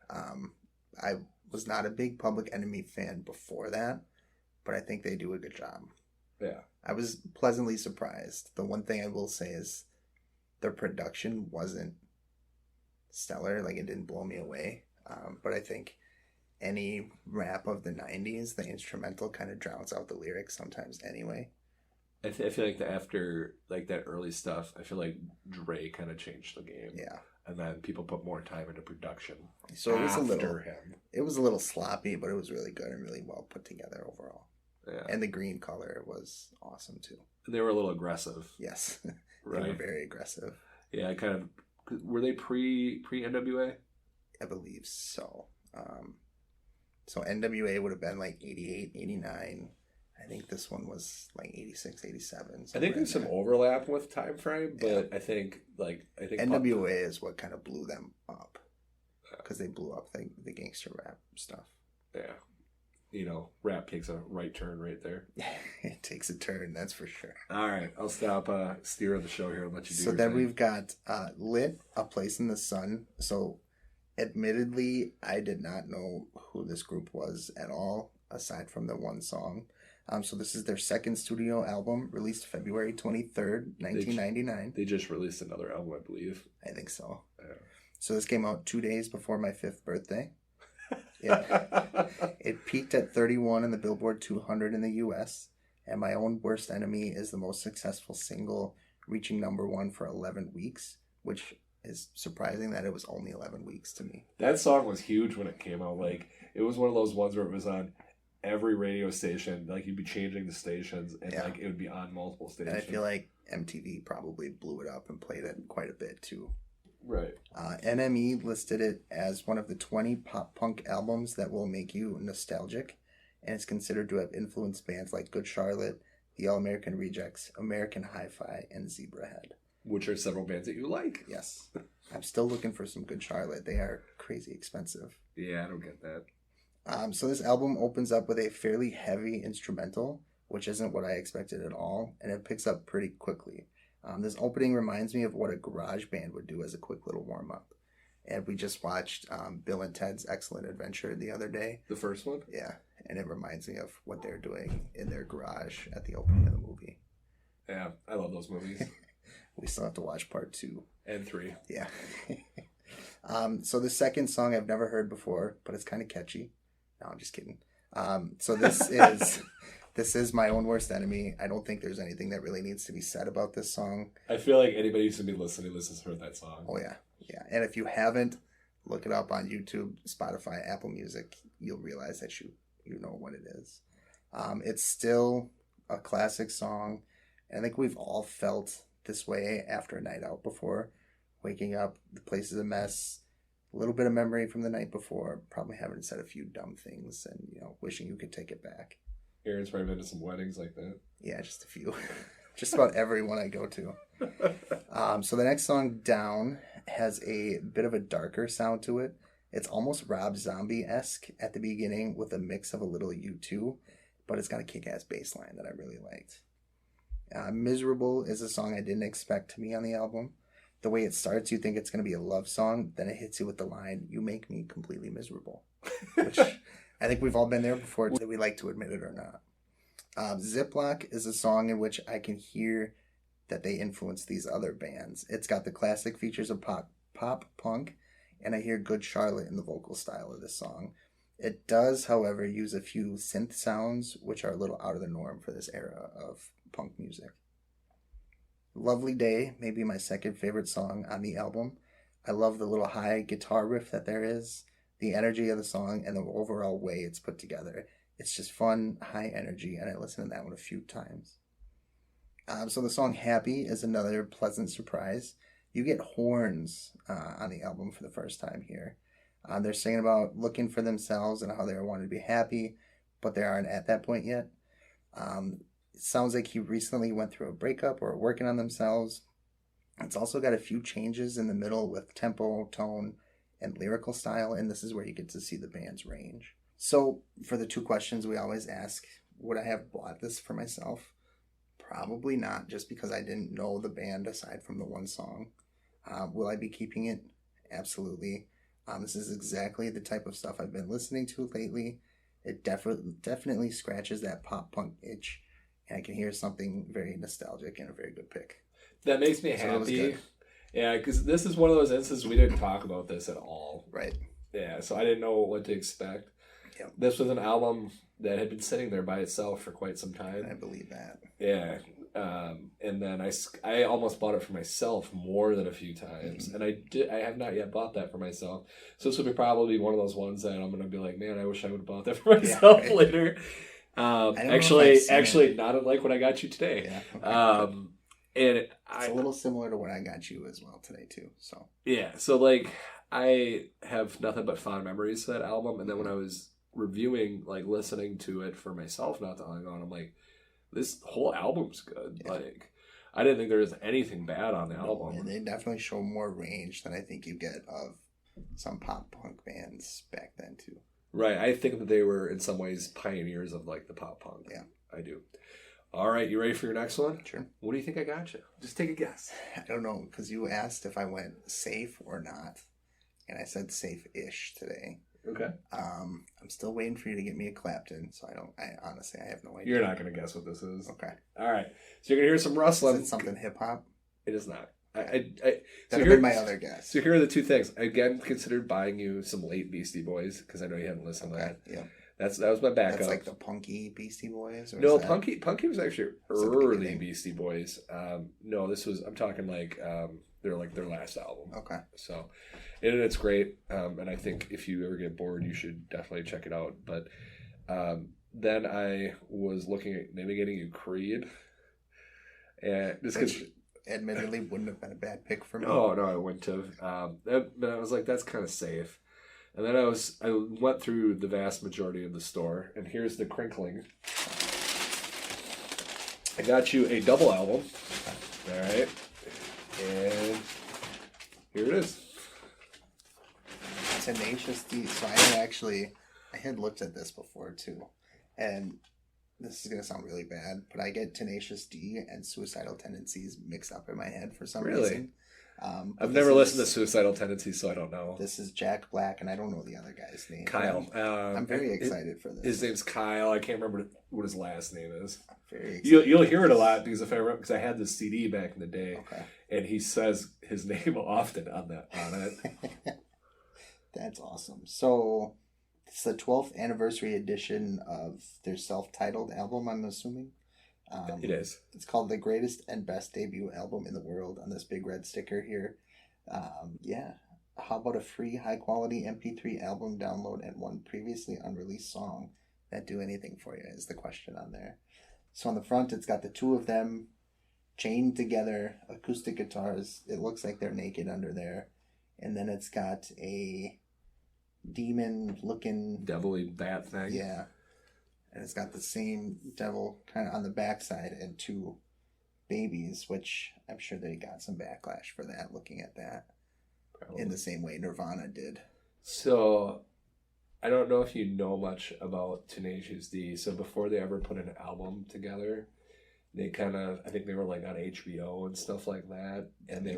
S2: I was not a big Public Enemy fan before that, but I think they do a good job.
S1: Yeah.
S2: I was pleasantly surprised. The one thing I will say is their production wasn't stellar. Like, it didn't blow me away. But I think any rap of the 90s, the instrumental kind of drowns out the lyrics sometimes anyway.
S1: I feel like after like that early stuff, I feel like Dre kind of changed the game.
S2: Yeah.
S1: And then people put more time into production.
S2: So it was
S1: after him.
S2: It was a little sloppy, but it was really good and really well put together overall.
S1: Yeah.
S2: And the green color was awesome too.
S1: They were a little aggressive.
S2: Yes. They
S1: Right.
S2: were very aggressive.
S1: Yeah, I kind of. Were they pre NWA?
S2: I believe so. So NWA would have been like 88, 89. I think this one was like 86, 87.
S1: I think there's some overlap with time frame, but I think
S2: NWA is what kind of blew them up. Because they blew up the gangster rap stuff.
S1: Yeah. You know, rap takes a right turn right there.
S2: It takes a turn, that's for sure.
S1: All right, I'll stop steering the show here and let you do
S2: So
S1: your
S2: then
S1: thing.
S2: we've got Lit, A Place in the Sun. So admittedly, I did not know who this group was at all, aside from the one song. So this is their second studio album, released February 23rd, 1999.
S1: They just released another album, I believe.
S2: I think so.
S1: Yeah.
S2: So this came out 2 days before my 5th birthday. It peaked at 31 in the Billboard 200 in the U.S., and My Own Worst Enemy is the most successful single, reaching #1 for 11 weeks, which is surprising that it was only 11 weeks to me.
S1: That song was huge when it came out. Like, it was one of those ones where it was on every radio station. Like, you'd be changing the stations, and like it would be on multiple stations.
S2: And I feel like MTV probably blew it up and played it quite a bit too.
S1: Right.
S2: NME listed it as one of the 20 pop punk albums that will make you nostalgic, and it's considered to have influenced bands like Good Charlotte, The All American Rejects, American Hi-Fi, and Zebrahead.
S1: Which are several bands that you like.
S2: Yes. I'm still looking for some Good Charlotte. They are crazy expensive.
S1: Yeah, I don't get that.
S2: So this album opens up with a fairly heavy instrumental, which isn't what I expected at all, and it picks up pretty quickly. This opening reminds me of what a garage band would do as a quick little warm-up. And we just watched Bill and Ted's Excellent Adventure the other day.
S1: The first one?
S2: Yeah, and it reminds me of what they're doing in their garage at the opening of the movie.
S1: Yeah, I love those movies.
S2: We still have to watch part 2.
S1: And 3.
S2: Yeah. So the second song I've never heard before, but it's kind of catchy. No, I'm just kidding. So this is... This is My Own Worst Enemy. I don't think there's anything that really needs to be said about this song.
S1: I feel like anybody who's going to be listening has heard that song.
S2: Oh, yeah. Yeah. And if you haven't, look it up on YouTube, Spotify, Apple Music. You'll realize that you know what it is. It's still a classic song. And I think we've all felt this way after a night out before. Waking up, the place is a mess. A little bit of memory from the night before. Probably having said a few dumb things and, wishing you could take it back.
S1: Aaron's probably been to some weddings like that.
S2: Yeah, just a few. Just about every one I go to. So the next song, Down, has a bit of a darker sound to it. It's almost Rob Zombie-esque at the beginning with a mix of a little U2, but it's got a kick-ass bass line that I really liked. Miserable is a song I didn't expect to be on the album. The way it starts, you think it's going to be a love song, then it hits you with the line, "You make me completely miserable," which... I think we've all been there before, whether we like to admit it or not. Ziploc is a song in which I can hear that they influence these other bands. It's got the classic features of pop punk, and I hear Good Charlotte in the vocal style of this song. It does, however, use a few synth sounds, which are a little out of the norm for this era of punk music. Lovely Day may be my second favorite song on the album. I love the little high guitar riff that there is, the energy of the song, and the overall way it's put together. It's just fun, high energy, and I listened to that one a few times. So the song Happy is another pleasant surprise. You get horns on the album for the first time here. They're singing about looking for themselves and how they wanted to be happy, but they aren't at that point yet. It sounds like he recently went through a breakup or working on themselves. It's also got a few changes in the middle with tempo, tone, and lyrical style, and this is where you get to see the band's range. So for the two questions we always ask, would I have bought this for myself? Probably not, just because I didn't know the band aside from the one song. Will I be keeping it? Absolutely. This is exactly the type of stuff I've been listening to lately. It definitely scratches that pop punk itch, and I can hear something very nostalgic and a very good pick.
S1: That makes me happy. Yeah, because this is one of those instances we didn't talk about this at all.
S2: Right.
S1: Yeah, so I didn't know what to expect.
S2: Yep.
S1: This was an album that had been sitting there by itself for quite some time.
S2: I believe that.
S1: Yeah. And then I almost bought it for myself more than a few times. Mm-hmm. And I have not yet bought that for myself. So this would be probably one of those ones that I'm going to be like, man, I wish I would have bought that for myself later. Actually, not unlike what I got you today.
S2: Yeah. Okay.
S1: And
S2: it's a little similar to what I got you as well today too. So
S1: yeah, so like I have nothing but fond memories of that album. And then when I was reviewing, like listening to it for myself not that long ago, and I'm like, this whole album's good. Yeah. Like I didn't think there was anything bad on the album.
S2: And they definitely show more range than I think you get of some pop punk bands back then too.
S1: Right. I think that they were in some ways pioneers of like the pop punk.
S2: Yeah.
S1: I do. All right, you ready for your next one?
S2: Sure.
S1: What do you think I got you? Just take a guess.
S2: I don't know, because you asked if I went safe or not, and I said safe-ish today.
S1: Okay.
S2: I'm still waiting for you to get me a Clapton, so I honestly have no idea.
S1: You're not going to guess what this is.
S2: Okay.
S1: All right. So you're going to hear some rustling.
S2: Is it something hip-hop?
S1: It is not.
S2: That'd have been my other guess.
S1: So here are the two things. I again considered buying you some late Beastie Boys, because I know you haven't listened to that.
S2: Yeah.
S1: That was my backup.
S2: That's like the punky Beastie Boys? Or
S1: no, punky was actually early Beastie Boys. No, this was, I'm talking like, they're like their last album.
S2: Okay.
S1: So, and it's great. And I think if you ever get bored, you should definitely check it out. But then I was looking at maybe getting you Creed. And just because...
S2: admittedly wouldn't have been a bad pick for me.
S1: No, I wouldn't have. But I was like, that's kind of safe. And then I went through the vast majority of the store, and here's the crinkling. I got you a double album. All right. And here it is.
S2: Tenacious D. So I had looked at this before too. And this is going to sound really bad, but I get Tenacious D and Suicidal Tendencies mixed up in my head for some reason.
S1: I've never listened to Suicidal Tendencies, so I don't know.
S2: This is Jack Black, and I don't know the other guy's name.
S1: Kyle.
S2: I'm very excited for this.
S1: His name's Kyle. I can't remember what his last name is.
S2: I'm very excited.
S1: You'll hear it a lot because because I had this CD back in the day,
S2: okay,
S1: and he says his name often on it.
S2: That's awesome. So it's the 12th anniversary edition of their self-titled album, I'm assuming.
S1: It is.
S2: It's called The Greatest and Best Debut Album in the World on this big red sticker here. Yeah. How about a free high-quality MP3 album download and one previously unreleased song that do anything for you is the question on there. So on the front, it's got the two of them chained together, acoustic guitars. It looks like they're naked under there. And then it's got a demon-looking...
S1: devilly bat thing.
S2: Yeah. And it's got the same devil kind of on the backside and two babies, which I'm sure they got some backlash for that, looking at that. Probably. In the same way Nirvana did.
S1: So, I don't know if you know much about Tenacious D. So before they ever put an album together, they I think they were like on HBO and stuff like that. And they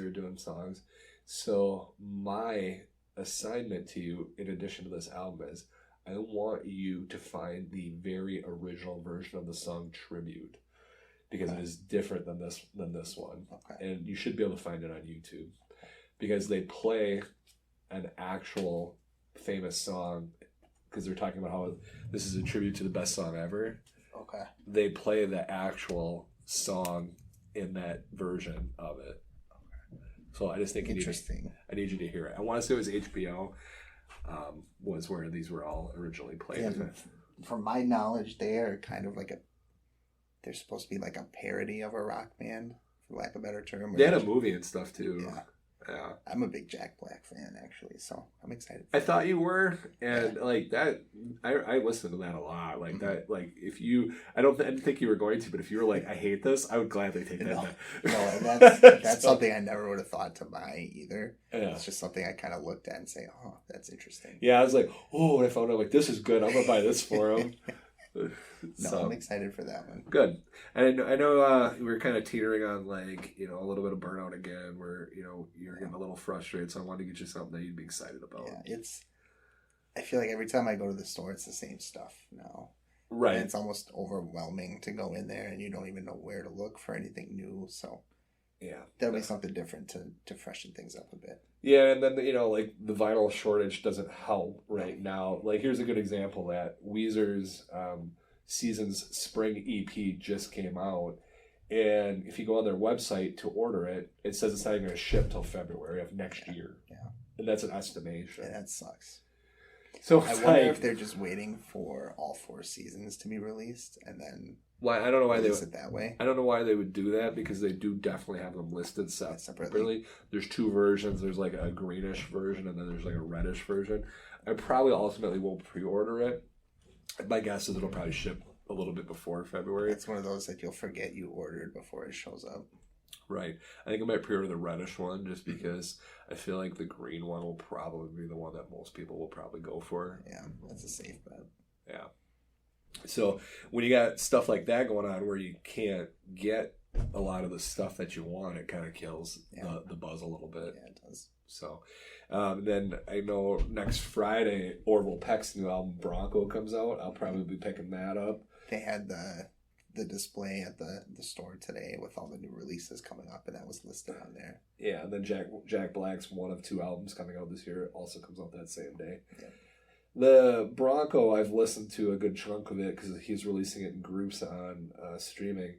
S1: were doing songs. So my assignment to you, in addition to this album, is I want you to find the very original version of the song Tribute, because it is different than this one.
S2: Okay.
S1: And you should be able to find it on YouTube, because they play an actual famous song, because they're talking about how this is a tribute to the best song ever.
S2: Okay.
S1: They play the actual song in that version of it. So I just think
S2: Interesting.
S1: I need you to hear it. I want to say it was HBO. Was where these were all originally played.
S2: Yeah, from my knowledge, they are kind of like they're supposed to be like a parody of a rock band, for lack of a better term.
S1: They had a movie and stuff too.
S2: Yeah.
S1: Yeah.
S2: I'm a big Jack Black fan, actually, so I'm excited.
S1: I thought you were, and like that, I listened to that a lot. Like that, like if you, I didn't think you were going to, but if you were like, I hate this, I would gladly take that.
S2: No, and that's something I never would have thought to buy either.
S1: Yeah.
S2: It's just something I kind of looked at and say, oh, that's interesting.
S1: Yeah, I was like, oh, when I found out like this is good, I'm gonna buy this for him.
S2: No, I'm excited for that one.
S1: Good. And I know we're kind of teetering on like, you know, a little bit of burnout again where, you know, you're getting a little frustrated. So I wanted to get you something that you'd be excited about.
S2: Yeah, I feel like every time I go to the store, it's the same stuff now.
S1: Right.
S2: And it's almost overwhelming to go in there and you don't even know where to look for anything new. So
S1: yeah,
S2: that'll be something different to freshen things up a bit.
S1: Yeah, and then, you know, like the vinyl shortage doesn't help right now. Like here's a good example of that. Weezer's Seasons Spring EP just came out, and if you go on their website to order it, it says it's not even going to ship till February of next year.
S2: Yeah,
S1: and that's an estimation.
S2: Yeah, that sucks.
S1: So
S2: I wonder if they're just waiting for all 4 seasons to be released, and then
S1: I don't know why they
S2: would it that way.
S1: I don't know why they would do that, because they do definitely have them listed separately. There's 2 versions. There's like a greenish version, and then there's like a reddish version. I probably ultimately won't pre-order it. My guess is it'll probably ship a little bit before February.
S2: It's one of those that you'll forget you ordered before it shows up.
S1: Right. I think I might pre-order the reddish one just because I feel like the green one will probably be the one that most people will probably go for.
S2: Yeah, that's a safe bet.
S1: Yeah. So when you got stuff like that going on where you can't get a lot of the stuff that you want, it kind of kills the buzz a little bit.
S2: Yeah, it does.
S1: So then I know next Friday Orville Peck's new album Bronco comes out. I'll probably be picking that up.
S2: They had the display at the store today with all the new releases coming up, and that was listed on there.
S1: Yeah, and then Jack Black's one of 2 albums coming out this year also comes out that same day.
S2: Yeah.
S1: The Bronco, I've listened to a good chunk of it because he's releasing it in groups on streaming.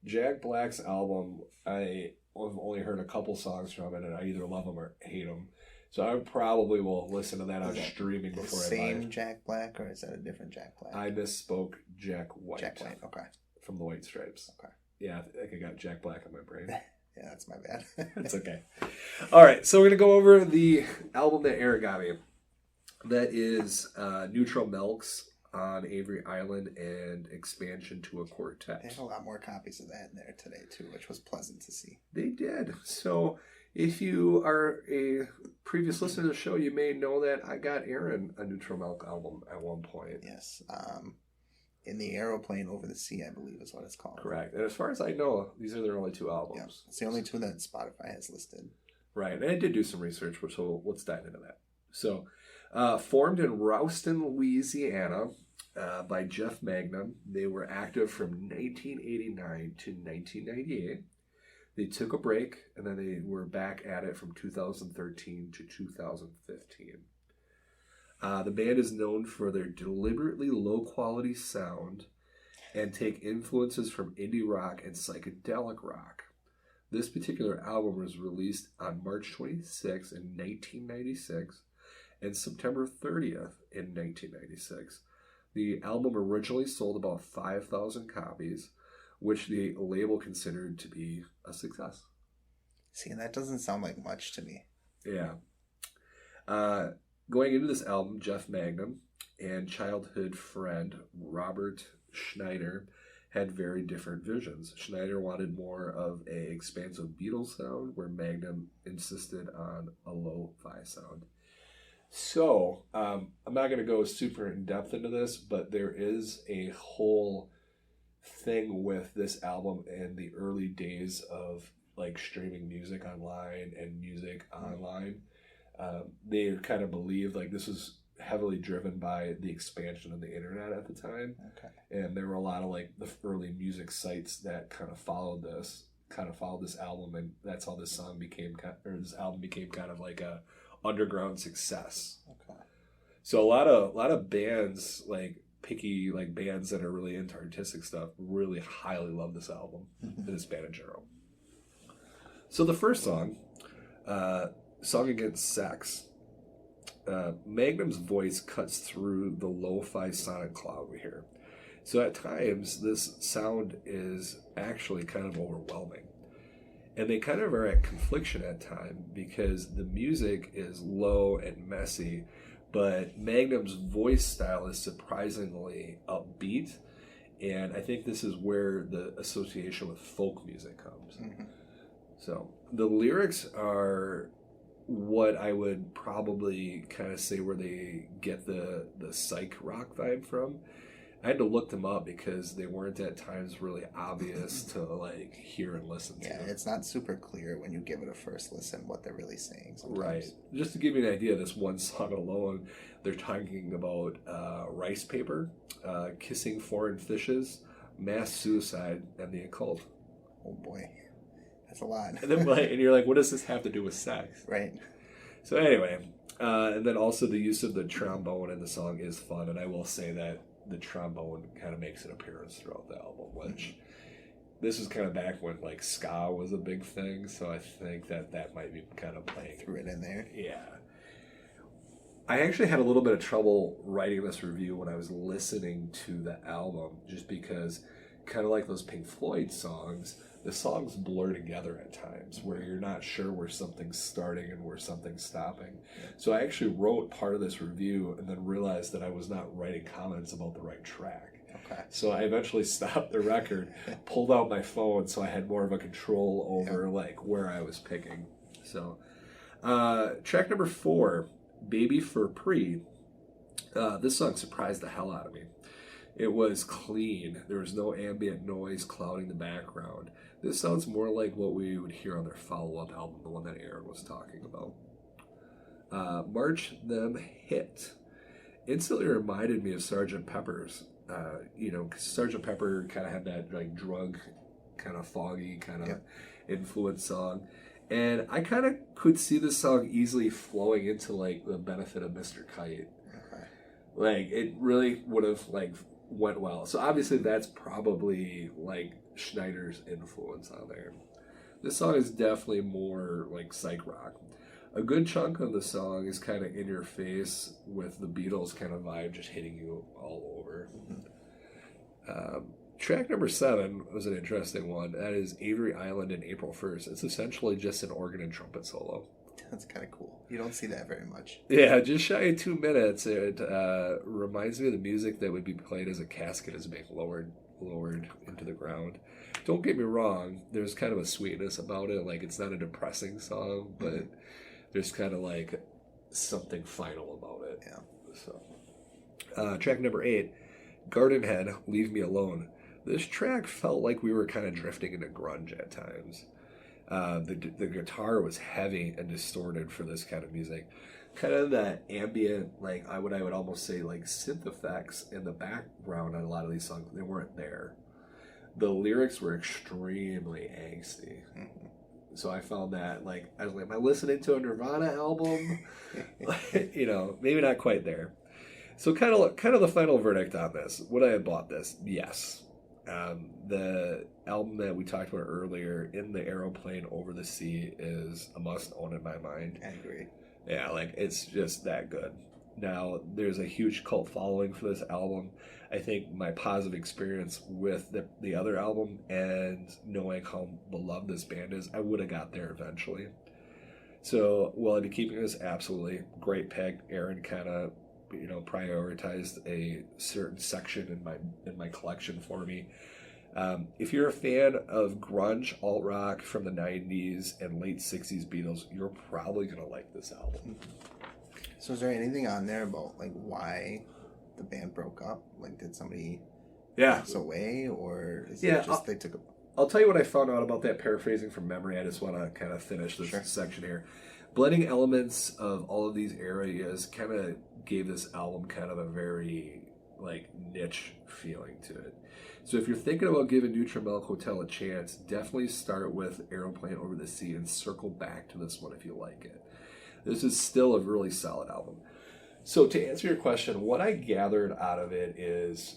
S1: Jack Black's album, I've only heard a couple songs from it, and I either love them or hate them. So I probably will listen to that on streaming before I buy it.
S2: Same Jack Black, or is that a different Jack Black?
S1: I misspoke. Jack White.
S2: Jack White, okay.
S1: From the White Stripes.
S2: Okay.
S1: Yeah, I think I got Jack Black in my brain.
S2: Yeah, that's my bad.
S1: That's okay. All right, so we're going to go over the album that Aaron got me. That is Neutral Milks on Avery Island and Expansion to a Quartet.
S2: They had a lot more copies of that in there today, too, which was pleasant to see.
S1: They did. So if you are a previous listener to the show, you may know that I got Aaron a Neutral Milk album at one point.
S2: Yes. In the Aeroplane Over the Sea, I believe is what it's called.
S1: Correct. And as far as I know, these are their only 2 albums.
S2: Yeah, it's the only 2 that Spotify has listed.
S1: Right. And I did do some research, so let's dive into that. So, formed in Rouston, Louisiana by Jeff Magnum. They were active from 1989 to 1998. They took a break, and then they were back at it from 2013 to 2015. The band is known for their deliberately low-quality sound and take influences from indie rock and psychedelic rock. This particular album was released on March 26 in 1996 and September 30th in 1996. The album originally sold about 5,000 copies, which the label considered to be a success.
S2: See, and that doesn't sound like much to me.
S1: Yeah. Going into this album, Jeff Magnum and childhood friend Robert Schneider had very different visions. Schneider wanted more of a expansive Beatles sound, where Magnum insisted on a lo-fi sound. So, I'm not going to go super in-depth into this, but there is a whole thing with this album in the early days of like streaming music online and music online. They kind of believed like this was heavily driven by the expansion of the internet at the time.
S2: Okay.
S1: And there were a lot of like the early music sites that kind of followed this album, and that's how this album became kind of like a underground success.
S2: Okay.
S1: So a lot of bands, like picky like bands that are really into artistic stuff, really highly love this album and this band in general. So the first song, Song Against Sex, Magnum's voice cuts through the lo-fi sonic cloud we hear. So at times this sound is actually kind of overwhelming. And they kind of are at confliction at time because the music is low and messy, but Magnum's voice style is surprisingly upbeat. And I think this is where the association with folk music comes.
S2: Mm-hmm.
S1: So the lyrics are what I would probably kind of say where they get the psych rock vibe from. I had to look them up because they weren't at times really obvious to like hear and listen to.
S2: Yeah, it's not super clear when you give it a first listen what they're really saying sometimes.
S1: Right. Just to give you an idea, this one song alone, they're talking about rice paper, kissing foreign fishes, mass suicide, and the occult.
S2: Oh boy, that's a lot.
S1: And then and you're like, what does this have to do with sex?
S2: Right.
S1: So anyway, and then also the use of the trombone in the song is fun, and I will say that the trombone kind of makes an appearance throughout the album, which this is kind of back when like ska was a big thing, so I think that might be kind of playing.
S2: Threw it in there.
S1: Yeah. I actually had a little bit of trouble writing this review when I was listening to the album, just because kind of like those Pink Floyd songs, the songs blur together at times where you're not sure where something's starting and where something's stopping. So I actually wrote part of this review and then realized that I was not writing comments about the right track.
S2: Okay.
S1: So I eventually stopped the record, pulled out my phone so I had more of a control over like where I was picking. So track number 4, Baby for Pre. This song surprised the hell out of me. It was clean. There was no ambient noise clouding the background. This sounds more like what we would hear on their follow-up album, the one that Aaron was talking about. March Them Hit. Instantly reminded me of Sgt. Pepper's. Sgt. Pepper kind of had that like drug, kind of foggy, kind of influence song. And I kind of could see this song easily flowing into like the Benefit of Mr. Kite.
S2: Okay.
S1: Like it really would have like went well. So obviously that's probably like Schneider's influence on there. This song is definitely more like psych rock. A good chunk of the song is kind of in your face with the Beatles kind of vibe just hitting you all over. Track number 7 was an interesting one. That is Avery Island and April 1st. It's essentially just an organ and trumpet solo.
S2: That's kind of cool. You don't see that very much.
S1: Yeah, just shy of 2 minutes. It reminds me of the music that would be played as a casket is being lowered into the ground. Don't get me wrong, there's kind of a sweetness about it. Like, it's not a depressing song, but there's kind of like something final about it.
S2: Yeah.
S1: So, track number 8, Garden Head, Leave Me Alone. This track felt like we were kind of drifting into grunge at times. The guitar was heavy and distorted for this kind of music. Kind of that ambient, like I would almost say like synth effects in the background on a lot of these songs, they weren't there. The lyrics were extremely angsty.
S2: Mm-hmm.
S1: So I found that like I was like, am I listening to a Nirvana album? Maybe not quite there. So kind of the final verdict on this. Would I have bought this? Yes. The album that we talked about earlier, In the Aeroplane Over the Sea, is a must own in my mind.
S2: I agree.
S1: Yeah, like it's just that good. Now, there's a huge cult following for this album. I think my positive experience with the other album and knowing how beloved this band is, I would have got there eventually. So, will I be keeping this? Absolutely. Great pick. Aaron kind of prioritized a certain section in my collection for me. If you're a fan of grunge, alt rock from the 90s and late 60s Beatles, you're probably going to like this album.
S2: So is there anything on there about like why the band broke up? Like did somebody pass away, or is it just they took a...
S1: I'll tell you what I found out about that, paraphrasing from memory. I just want to kind of finish this section here. Blending elements of all of these areas kind of gave this album kind of a very like niche feeling to it. So if you're thinking about giving Neutral Milk Hotel a chance, definitely start with Aeroplane Over the Sea and circle back to this one if you like it. This is still a really solid album. So to answer your question, what I gathered out of it is,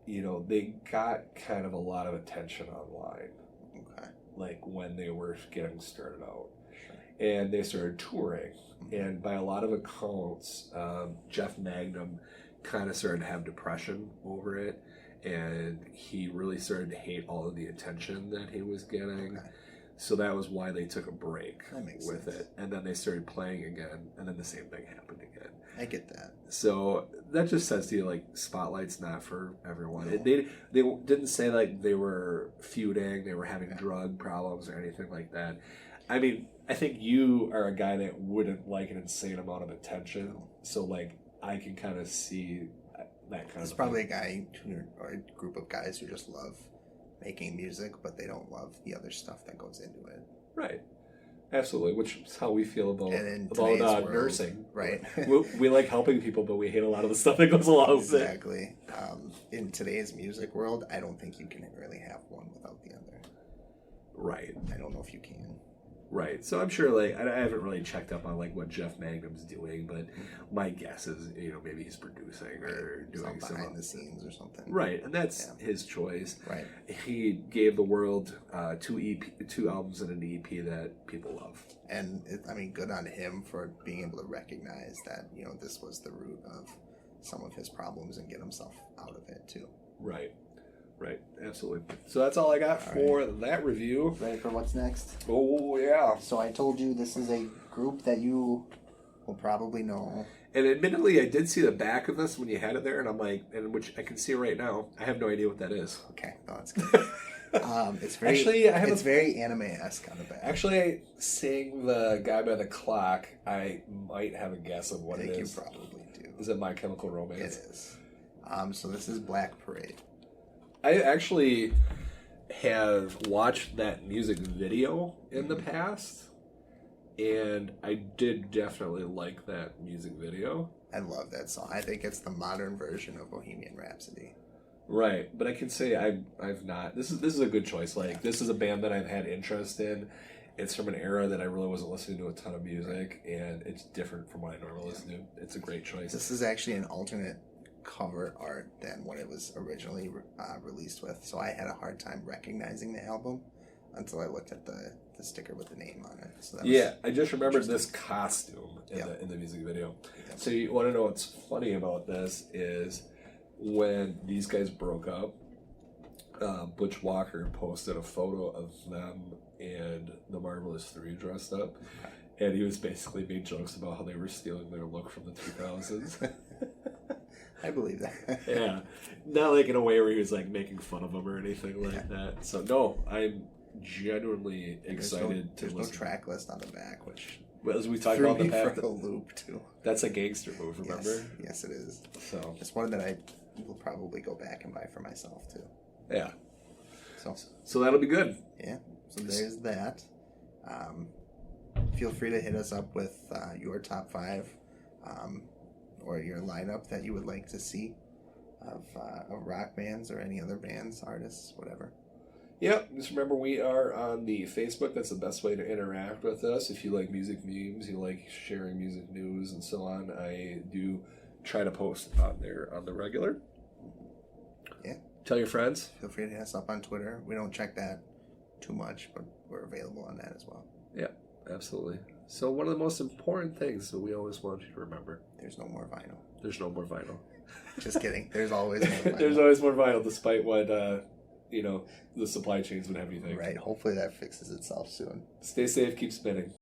S1: they got kind of a lot of attention online,
S2: Okay.
S1: like when they were getting started out. And they started touring. And by a lot of accounts, Jeff Magnum kind of started to have depression over it. And he really started to hate all of the attention that he was getting.
S2: Okay.
S1: So that was why they took a break
S2: That makes
S1: with
S2: sense.
S1: it. And then they started playing again. And then the same thing happened again.
S2: I get that.
S1: So that just says to you, like, Spotlight's not for everyone.
S2: No.
S1: They didn't say, like, they were feuding, they were having
S2: Yeah.
S1: drug problems or anything like that. I mean, I think you are a guy that wouldn't like an insane amount of attention. So, like, I can kind of see that kind
S2: It's
S1: of
S2: probably
S1: thing.
S2: a guy or a group of guys who just love making music, but they don't love the other stuff that goes into it.
S1: Right. Absolutely, which is how we feel about
S2: And in today's world,
S1: nursing.
S2: right?
S1: we like helping people, but we hate a lot of the stuff that goes along with it.
S2: Exactly. In today's music world, I don't think you can really have one without the other.
S1: Right.
S2: I don't know if you can.
S1: Right. So I'm sure, like, I haven't really checked up on, like, what Jeff Magnum's doing, but my guess is, maybe he's producing or doing some
S2: behind the scenes or something.
S1: Right, and that's his choice.
S2: Right.
S1: He gave the world two albums and an EP that people love.
S2: And good on him for being able to recognize that, this was the root of some of his problems and get himself out of it too.
S1: Right. Right, absolutely. So that's all I got for that review.
S2: Ready for what's next?
S1: Oh, yeah.
S2: So I told you this is a group that you will probably know.
S1: And admittedly, I did see the back of this when you had it there, and I'm like, and which I can see right now. I have no idea what that is.
S2: Okay, no, that's good. It's very
S1: Actually,
S2: it's very anime-esque on the back.
S1: Actually, seeing the guy by the clock, I might have a guess of what
S2: I
S1: it
S2: think
S1: is.
S2: you probably do.
S1: Is it My Chemical
S2: It
S1: Romance?
S2: is. So this is Black Parade.
S1: I actually have watched that music video in the past, and I did definitely like that music video.
S2: I love that song. I think it's the modern version of Bohemian Rhapsody.
S1: Right, but I can say I've not. This is a good choice. Like, this is a band that I've had interest in. It's from an era that I really wasn't listening to a ton of music, and it's different from what I normally listen to. It's a great choice.
S2: This is actually an alternate cover art than what it was originally released with, so I had a hard time recognizing the album until I looked at the sticker with the name on it. So that was
S1: I just remembered this costume in the music video.
S2: Yep.
S1: So you want to know what's funny about this is when these guys broke up, Butch Walker posted a photo of them and the Marvelous Three dressed up, and he was basically made jokes about how they were stealing their look from the 2000s.
S2: I believe that.
S1: Yeah, not like in a way where he was like making fun of them or anything like that. So no, I'm genuinely excited
S2: There's
S1: to
S2: no
S1: listen.
S2: track list on the back, which
S1: As we talked
S2: threw
S1: about in
S2: me
S1: the
S2: for
S1: past,
S2: a loop too.
S1: that's a gangster move, remember?
S2: Yes, it is.
S1: So
S2: It's one that I will probably go back and buy for myself too.
S1: yeah,
S2: So
S1: that'll be good.
S2: yeah, so there's that. Feel free to hit us up with your top 5 or your lineup that you would like to see of rock bands or any other bands, artists, whatever.
S1: Yep, just remember we are on the Facebook. That's the best way to interact with us. If you like music memes, you like sharing music news and so on, I do try to post on there on the regular.
S2: Yeah.
S1: Tell your friends.
S2: Feel free to hit us up on Twitter. We don't check that too much, but we're available on that as well.
S1: Yeah, absolutely. So one of the most important things that we always want you to remember,
S2: There's no more vinyl.
S1: there's no more vinyl.
S2: Just kidding. There's always more vinyl.
S1: There's always more vinyl, despite what, the supply chains would have you think.
S2: Right. Hopefully that fixes itself soon.
S1: Stay safe, keep spinning.